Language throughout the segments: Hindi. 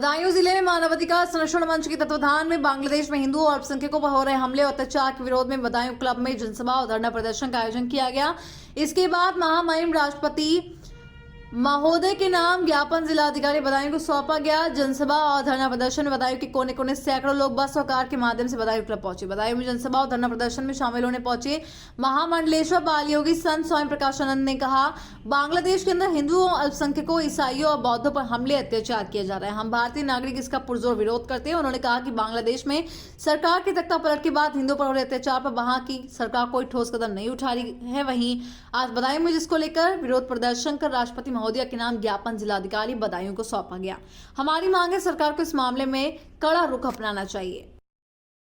बदायूं जिले में मानवाधिकार संरक्षण मंच के तत्वाधान में बांग्लादेश में हिंदुओं और अल्पसंख्यकों पर हो रहे हमले और अत्याचार के विरोध में बदायूं क्लब में जनसभा और धरना प्रदर्शन का आयोजन किया गया। इसके बाद महामहिम राष्ट्रपति महोदय के नाम ज्ञापन जिलाधिकारी बदायूं को सौंपा गया। जनसभा और धरना प्रदर्शन में बदायूं के कोने कोने सैकड़ों लोग बस और कार के माध्यम से बदायूं क्लब पहुंचे। बदायूं में जनसभा और धरना प्रदर्शन में शामिल होने पहुंचे महामंडलेश्वर बाल योगी संत स्वयं प्रकाशानंद ने कहा, बांग्लादेश के अंदर हिंदुओं, अल्पसंख्यकों, ईसाइयों और बौद्धों पर हमले, अत्याचार किए जा रहे हैं। हम भारतीय नागरिक इसका पुरजोर विरोध करते हैं। उन्होंने कहा कि बांग्लादेश में सरकार के तख्ता पलट के बाद हिंदुओं पर हो रहे अत्याचार पर वहां की सरकार कोई ठोस कदम नहीं उठा रही है। वहीं आज बदायूं में जिसको लेकर विरोध प्रदर्शन कर राष्ट्रपति महोदय के नाम ज्ञापन जिलाधिकारी बदायूं को सौंपा गया। हमारी मांग है सरकार को इस मामले में कड़ा रुख अपनाना चाहिए।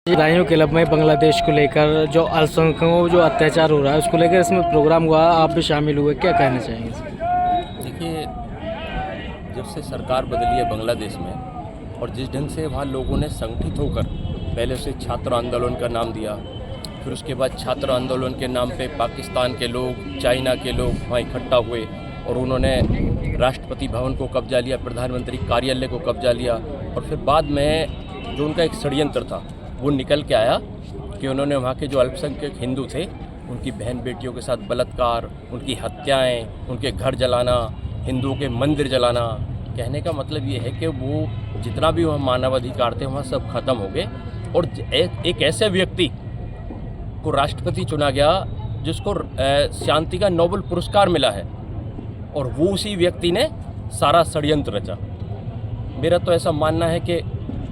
बदायूं क्लब में बांग्लादेश को लेकर जो अल्पसंख्यकों जो अत्याचार हो रहा है उसको लेकर इसमें प्रोग्राम हुआ, आप भी शामिल हुए, क्या कहना चाहेंगे? देखिए, जब से सरकार बदली है बांग्लादेश में और जिस ढंग से वहाँ लोगों ने संगठित होकर पहले उसे छात्र आंदोलन का नाम दिया, फिर उसके बाद छात्र आंदोलन के नाम पे पाकिस्तान के लोग, चाइना के लोग वहाँ इकट्ठा हुए और उन्होंने राष्ट्रपति भवन को कब्जा लिया, प्रधानमंत्री कार्यालय को कब्जा लिया और फिर बाद में जो उनका एक षड्यंत्र था वो निकल के आया कि उन्होंने वहाँ के जो अल्पसंख्यक हिंदू थे उनकी बहन बेटियों के साथ बलात्कार, उनकी हत्याएं, उनके घर जलाना, हिंदुओं के मंदिर जलाना। कहने का मतलब ये है कि वो जितना भी वहाँ मानवाधिकार थे वहाँ सब खत्म हो गए और एक ऐसे व्यक्ति को राष्ट्रपति चुना गया जिसको शांति का नोबेल पुरस्कार मिला है और वो उसी व्यक्ति ने सारा षड्यंत्र रचा। मेरा तो ऐसा मानना है कि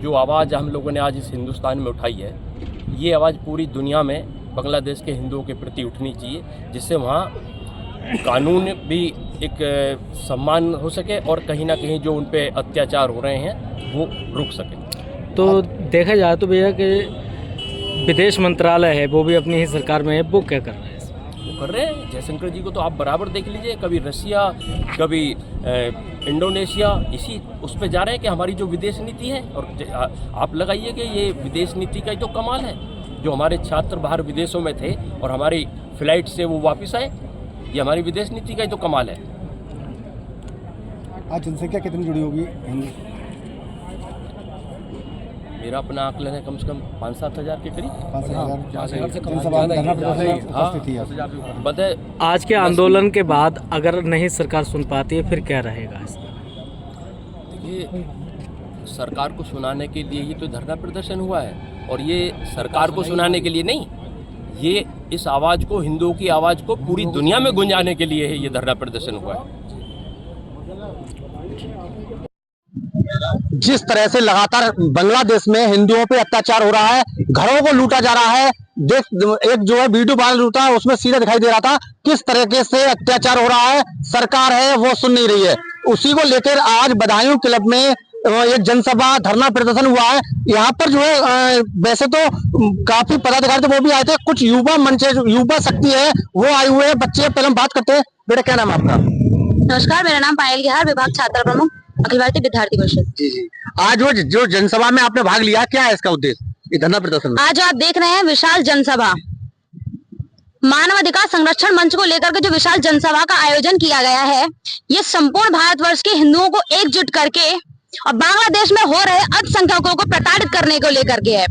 जो आवाज़ हम लोगों ने आज इस हिंदुस्तान में उठाई है, ये आवाज़ पूरी दुनिया में बांग्लादेश के हिंदुओं के प्रति उठनी चाहिए, जिससे वहाँ कानून भी एक सम्मान हो सके और कहीं ना कहीं जो उन पे अत्याचार हो रहे हैं वो रुक सके। तो देखा जाए तो भैया कि विदेश मंत्रालय है वो भी अपनी ही सरकार में है, वो क्या कर रहा है? वो कर रहे हैं। जयशंकर जी को तो आप बराबर देख लीजिए, कभी रसिया, कभी इंडोनेशिया, इसी उस पर जा रहे हैं कि हमारी जो विदेश नीति है। और आप लगाइए कि ये विदेश नीति का ही तो कमाल है, जो हमारे छात्र बाहर विदेशों में थे और हमारी फ्लाइट से वो वापस आए, ये हमारी विदेश नीति का ही तो कमाल है। आज जनसंख्या कितनी जुड़ी होगी? मेरा अपना आकलन है कम से कम 5-7 हज़ार के करीब। आज के आंदोलन के बाद अगर नहीं सरकार सुन पाती है फिर क्या रहेगा इसका? देखिए, सरकार को सुनाने के लिए ही तो धरना प्रदर्शन हुआ है और ये सरकार को सुनाने के लिए नहीं, ये इस आवाज़ को, हिंदुओं की आवाज़ को पूरी दुनिया में गुंजाने के लिए ये धरना प्रदर्शन हुआ है। जिस तरह से लगातार बांग्लादेश में हिंदुओं पे अत्याचार हो रहा है, घरों को लूटा जा रहा है, एक जो है वीडियो वायरल होता है उसमें सीधा दिखाई दे रहा था किस तरीके से अत्याचार हो रहा है, सरकार है वो सुन नहीं रही है। उसी को लेकर आज बदायूं क्लब में एक जनसभा धरना प्रदर्शन हुआ है। यहाँ पर जो है वैसे तो काफी पदाधिकारी थे वो भी आए थे, कुछ युवा मंच, युवा शक्ति है वो आए हुए हैं। बच्चे पहले हम बात करते हैं। बेटा क्या नाम है आपका? नमस्कार, मेरा नाम पायल गेहार, विभाग छात्रा प्रमुख, अखिल भारतीय विद्यार्थी परिषद। जी। आज जो जनसभा में आपने भाग लिया, क्या है इसका उद्देश्य, ये धरना प्रदर्शन? आज आप देख रहे हैं विशाल जनसभा, मानवाधिकार संरक्षण मंच को लेकर के जो विशाल जनसभा का आयोजन किया गया है, ये संपूर्ण भारतवर्ष के हिंदुओं को एकजुट करके और बांग्लादेश में हो रहे अल्पसंख्यकों को प्रताड़ित करने को लेकर के है।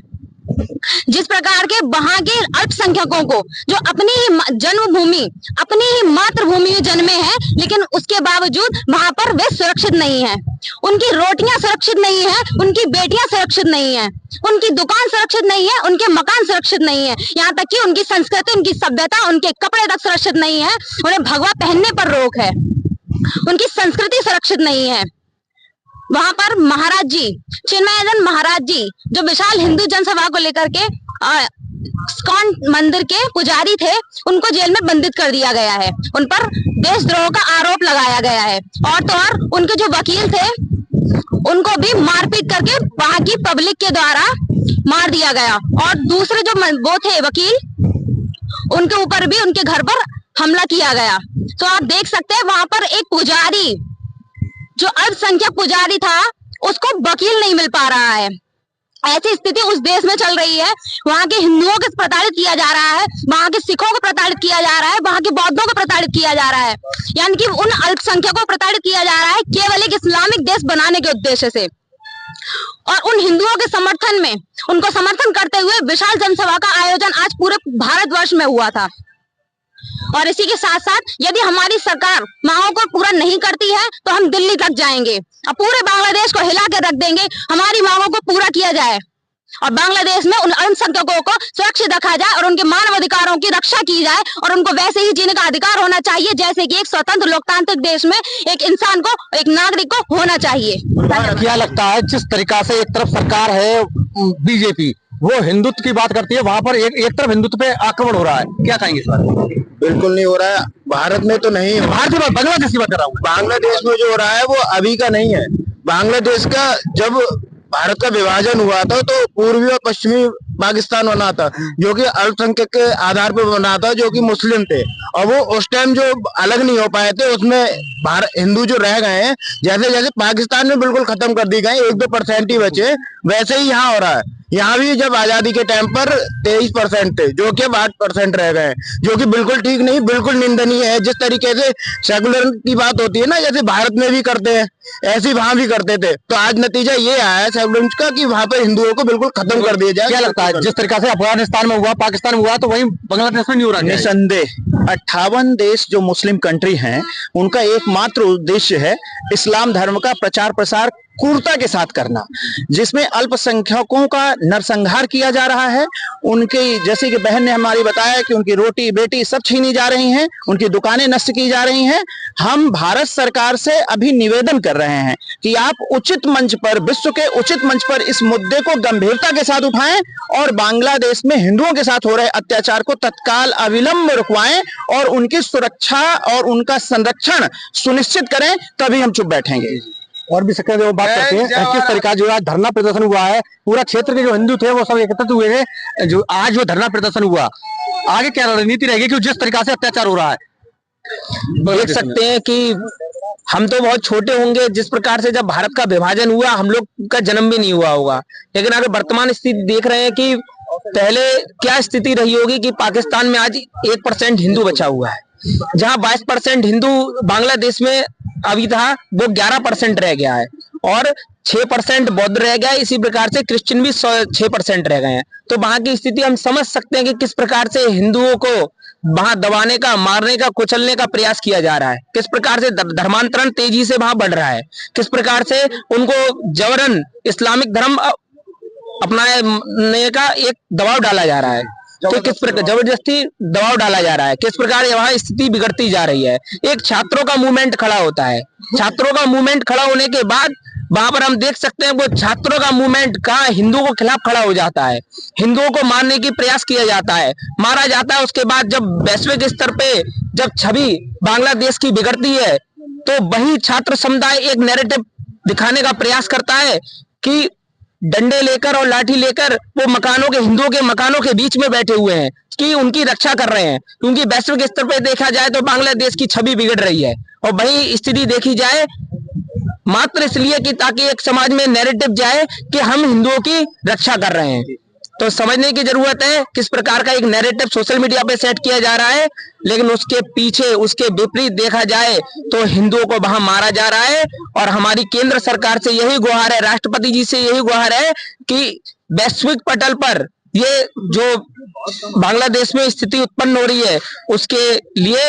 जिस प्रकार के वहां के अल्पसंख्यकों को जो अपनी ही जन्मभूमि, अपनी ही मातृभूमि में जन्मे हैं, लेकिन उसके बावजूद वहां पर वे सुरक्षित नहीं हैं। उनकी रोटियां सुरक्षित नहीं है, उनकी बेटियां सुरक्षित नहीं है, उनकी दुकान सुरक्षित नहीं है, उनके मकान सुरक्षित नहीं है, यहाँ तक कि उनकी संस्कृति, उनकी सभ्यता, उनके कपड़े तक सुरक्षित नहीं है। उन्हें भगवा पहनने पर रोक है, उनकी संस्कृति सुरक्षित नहीं है। वहां पर महाराज जी, चिन्मयानंद महाराज जी, जो विशाल हिंदू जनसभा को लेकर के इस्कॉन मंदिर के पुजारी थे, उनको जेल में बंदित कर दिया गया है। उन पर देशद्रोह का आरोप लगाया गया है और तो और उनके जो वकील थे उनको भी मारपीट करके वहां की पब्लिक के द्वारा मार दिया गया और दूसरे जो वो थे वकील, उनके ऊपर भी उनके घर पर हमला किया गया। तो आप देख सकते हैं वहां पर एक पुजारी, जो अल्पसंख्यक पुजारी था, उसको वकील नहीं मिल पा रहा है। ऐसी स्थिति उस देश में चल रही है। वहां के हिंदुओं को प्रताड़ित किया जा रहा है, वहां के सिखों को प्रताड़ित किया जा रहा है, वहां के बौद्धों को प्रताड़ित किया जा रहा है, यानी कि उन अल्पसंख्यकों को प्रताड़ित किया जा रहा है केवल एक इस्लामिक देश बनाने के उद्देश्य से। और उन हिंदुओं के समर्थन में, उनको समर्थन करते हुए विशाल जनसभा का आयोजन आज पूरे भारतवर्ष में हुआ था। और इसी के साथ साथ यदि हमारी सरकार मांगों को पूरा नहीं करती है तो हम दिल्ली तक जाएंगे और पूरे बांग्लादेश को हिला के रख देंगे, हमारी मांगों को पूरा किया जाए और बांग्लादेश में उन अल्पसंख्यकों को सुरक्षित रखा जाए और उनके मानव अधिकारों की रक्षा की जाए और उनको वैसे ही जीने का अधिकार होना चाहिए जैसे कि एक स्वतंत्र लोकतांत्रिक देश में एक इंसान को, एक नागरिक को होना चाहिए। क्या लगता है जिस तरीका से एक तरफ सरकार है बीजेपी वो हिंदुत्व की बात करती है, वहाँ पर एक तरफ हिंदुत्व पे आक्रमण हो रहा है, क्या कहेंगे इस बारे? बिल्कुल नहीं हो रहा है, भारत में तो नहीं है। भारत की बात, बांग्लादेश की बात कर रहा हूँ। बांग्लादेश में जो हो रहा है वो अभी का नहीं है। बांग्लादेश का जब भारत का विभाजन हुआ था तो पूर्वी और पश्चिमी पाकिस्तान बना था, जो कि अल्पसंख्यक के आधार पर बना था, जो कि मुस्लिम थे, और वो उस टाइम जो अलग नहीं हो पाए थे उसमें हिंदू जो रह गए हैं, जैसे जैसे पाकिस्तान में बिल्कुल खत्म कर दी गए, 1-2% ही बचे, वैसे ही यहाँ हो रहा है। यहाँ भी जब आजादी के टाइम पर 23% थे, जो कि अब 8% रह गए, जो कि बिल्कुल ठीक नहीं, बिल्कुल निंदनीय है। जिस तरीके से सेकुलर की बात होती है ना, जैसे भारत में भी करते हैं, ऐसे वहां भी करते थे, तो आज नतीजा ये आया है सेकुलर का कि वहां पर हिंदुओं को बिल्कुल खत्म कर दिया जाए। क्या लगता है जिस तरीके से अफगानिस्तान में हुआ, पाकिस्तान में हुआ, तो वहीं बांग्लादेश में नहीं हो रहा? निसंदेह 58 देश जो मुस्लिम कंट्री हैं, उनका एकमात्र उद्देश्य है इस्लाम धर्म का प्रचार प्रसार क्रूरता के साथ करना, जिसमें अल्पसंख्यकों का नरसंहार किया जा रहा है। उनकी, जैसे कि बहन ने हमारी बताया कि उनकी रोटी बेटी सब छीनी जा रही हैं, उनकी दुकानें नष्ट की जा रही हैं। हम भारत सरकार से अभी निवेदन कर रहे हैं कि आप उचित मंच पर, विश्व के उचित मंच पर इस मुद्दे को गंभीरता के साथ उठाएं और बांग्लादेश में हिंदुओं के साथ हो रहे अत्याचार को तत्काल अविलंब रुकवाएं और उनकी सुरक्षा और उनका संरक्षण सुनिश्चित करें, तभी हम चुप बैठेंगे। और भी सकते वो बात करते हैं किस तरीका जो आज धरना प्रदर्शन हुआ है, पूरा क्षेत्र के जो हिंदू थे वो सब एकत्रित हुए हैं, जो आज जो धरना प्रदर्शन हुआ, आगे क्या रणनीति रहेगी कि जिस तरीका से अत्याचार हो रहा है? देख सकते हैं कि हम तो बहुत छोटे होंगे, जिस प्रकार से जब भारत का विभाजन हुआ हम लोग का जन्म भी नहीं हुआ होगा, लेकिन अगर वर्तमान स्थिति देख रहे हैं कि पहले क्या स्थिति रही होगी कि पाकिस्तान में आज 1% हिंदू बचा हुआ है, जहां 22% हिंदू बांग्लादेश में अभी था, वो 11% रह गया है और 6% बौद्ध रह गया है। इसी प्रकार से क्रिश्चियन भी 6% रह गए हैं। तो वहां की स्थिति हम समझ सकते हैं कि किस प्रकार से हिंदुओं को वहां दबाने का, मारने का, कुचलने का प्रयास किया जा रहा है, किस प्रकार से धर्मांतरण तेजी से वहां बढ़ रहा है, किस प्रकार से उनको जबरन इस्लामिक धर्म अपनाने का एक दबाव डाला जा रहा है, तो किस प्रकार जबरदस्ती दबाव डाला जा रहा है, किस प्रकार वहां स्थिति बिगड़ती जा रही है। एक छात्रों का मूवमेंट खड़ा होता है, छात्रों का मूवमेंट खड़ा होने के बाद वहां पर हम देख सकते हैं वो छात्रों का मूवमेंट कहाँ हिंदुओं के खिलाफ खड़ा हो जाता है, हिंदुओं को मारने की प्रयास किया जाता है, मारा जाता है। उसके बाद जब वैश्विक स्तर पे जब छवि बांग्लादेश की बिगड़ती है तो वही छात्र समुदाय एक नैरेटिव दिखाने का प्रयास करता है कि डंडे लेकर और लाठी लेकर वो मकानों के, हिंदुओं के मकानों के बीच में बैठे हुए हैं कि उनकी रक्षा कर रहे हैं, क्योंकि वैश्विक स्तर पर देखा जाए तो बांग्लादेश की छवि बिगड़ रही है और वही स्थिति देखी जाए मात्र इसलिए कि ताकि एक समाज में नैरेटिव जाए कि हम हिंदुओं की रक्षा कर रहे हैं। तो समझने की जरूरत है किस प्रकार का एक नैरेटिव सोशल मीडिया पे सेट किया जा रहा है, लेकिन उसके पीछे, उसके विपरीत देखा जाए तो हिंदुओं को वहां मारा जा रहा है। और हमारी केंद्र सरकार से यही गुहार है, राष्ट्रपति जी से यही गुहार है कि वैश्विक पटल पर ये जो बांग्लादेश में स्थिति उत्पन्न हो रही है उसके लिए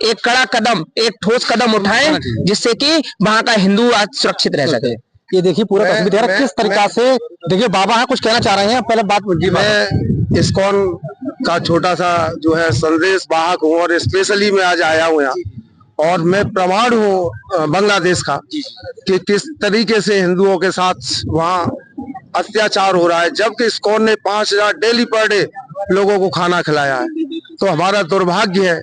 एक कड़ा कदम, एक ठोस कदम उठाएं, जिससे कि वहां का हिंदू आज सुरक्षित रह सके। ये देखिए पूरा तस्वीर दे रहा है किस तरीका से। देखिए बाबा है, कुछ कहना चाह रहे हैं, पहले बात जी। मैं इस्कॉन का छोटा सा जो है संदेश वाहक हूँ और स्पेशली मैं आज आया हूँ यहाँ, और मैं प्रमाण हूँ बांग्लादेश का कि किस तरीके से हिंदुओं के साथ वहाँ अत्याचार हो रहा है, जबकि इस्कॉन ने 5000 डेली पर डे लोगों को खाना खिलाया है। तो हमारा दुर्भाग्य है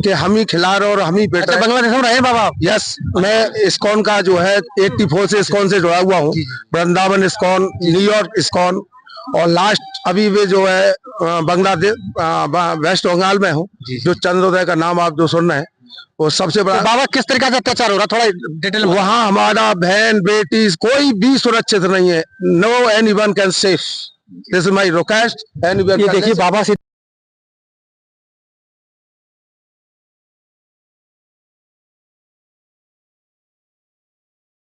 कि हम ही खिला रहे और हम ही बेटा। बांग्लादेश में रहे बाबा? यस, मैं इस्कॉन का जो है 84 से इस्कॉन से जुड़ा हुआ हूँ, वृंदावन इस्कॉन, न्यूयॉर्क इस्कॉन, और लास्ट अभी वे जो है बांग्लादेश वेस्ट बंगाल में हूँ, जो चंद्रोदय का नाम आप जो सुन रहे हैं वो सबसे बड़ा। तो बाबा किस तरीका से अत्याचार हो रहा, थोड़ा डिटेल? वहाँ हमारा बहन बेटी कोई भी सुरक्षित नहीं है। No anyone can safe, this is my request. ये देखिए बाबा से